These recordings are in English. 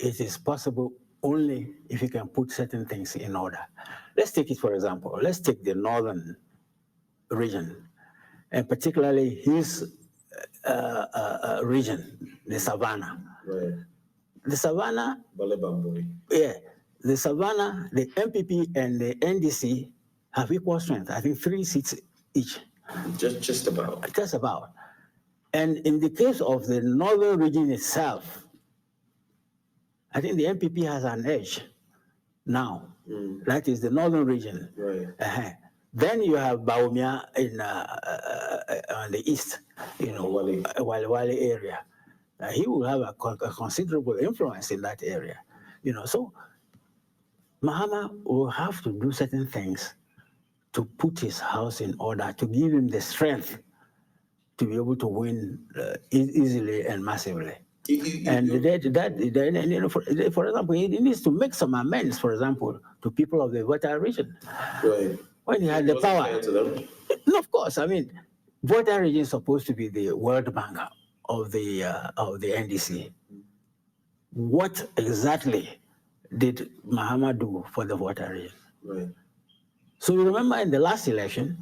it is possible only if you can put certain things in order. Let's take it, for example, let's take the northern region, and particularly his region, the Savannah. Right. The Savannah, Balebamboi. yeah, the Savannah, the MPP and the NDC have equal strength. I think 3 seats each. Just about. Just about. And in the case of the northern region itself, I think the MPP has an edge now. That is the northern region. Right. Then you have Baumia in on the east, Wale area. He will have a considerable influence in that area, So Mahama will have to do certain things to put his house in order, to give him the strength to be able to win easily and massively. And for example, he needs to make some amends, for example, to people of the Volta region. Right. When he had the power. No, of course. I mean, Volta region is supposed to be the World Bank of the NDC. What exactly did Mahama do for the Volta region? Right. So you remember in the last election,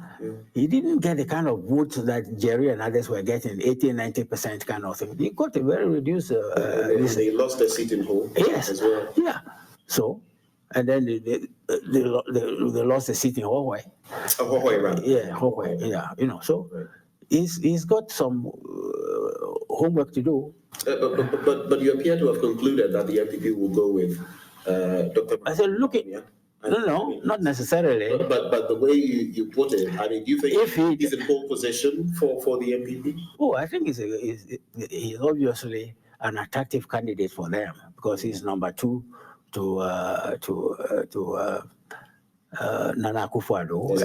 he didn't get the kind of votes that Jerry and others were getting, 80-90% kind of thing. He got a very reduced. They lost their seat in Ho. Yes. As well. Yeah. So, and then they lost the seat in Hawaii. Hawaii, right? Yeah, Hawaii. Yeah, So right. he's got some homework to do. But you appear to have concluded that the MPP will go with Dr. I said, look at. No, not necessarily. But the way you put it, I mean, do you think he's in pole position for the MPP? Oh, I think he's obviously an attractive candidate for them because he's number 2 to Nana Akufo-Addo.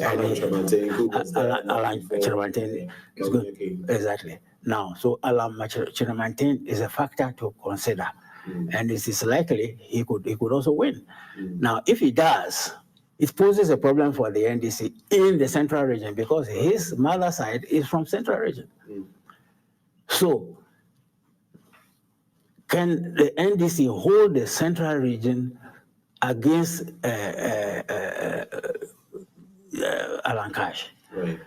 Alan Chiramanten is good. Exactly. Now, so Alan Chiramanten is a factor to consider. And it is likely he could also win. Now, if he does, it poses a problem for the NDC in the central region because his mother side is from central region. So, can the NDC hold the central region against Alan Cash? Right.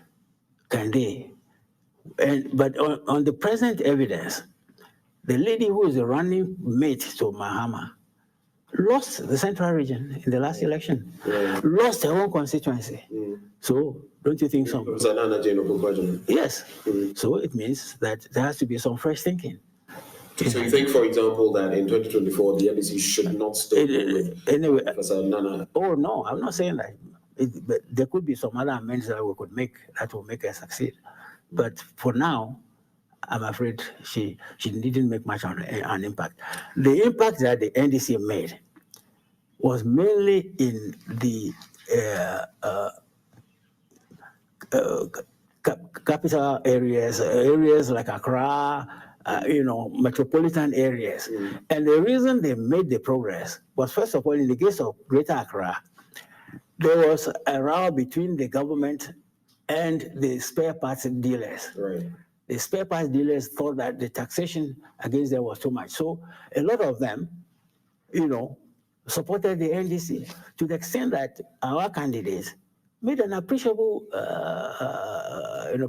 Can they? But on the present evidence, the lady who is the running mate to Mahama lost the central region in the last election, lost her own constituency. So, don't you think so? Yes. So it means that there has to be some fresh thinking. So you think, for example, that in 2024 the NDC should not still anyway, Professor Nana? Oh no, I'm not saying that. But there could be some other amendments that we could make that will make her succeed. But for now, I'm afraid she didn't make much of an impact. The impact that the NDC made was mainly in the capital areas like Accra, metropolitan areas. And the reason they made the progress was, first of all, in the case of Greater Accra, there was a row between the government and the spare parts dealers. Right. The spare parts dealers thought that the taxation against them was too much. So a lot of them, supported the NDC to the extent that our candidates made an appreciable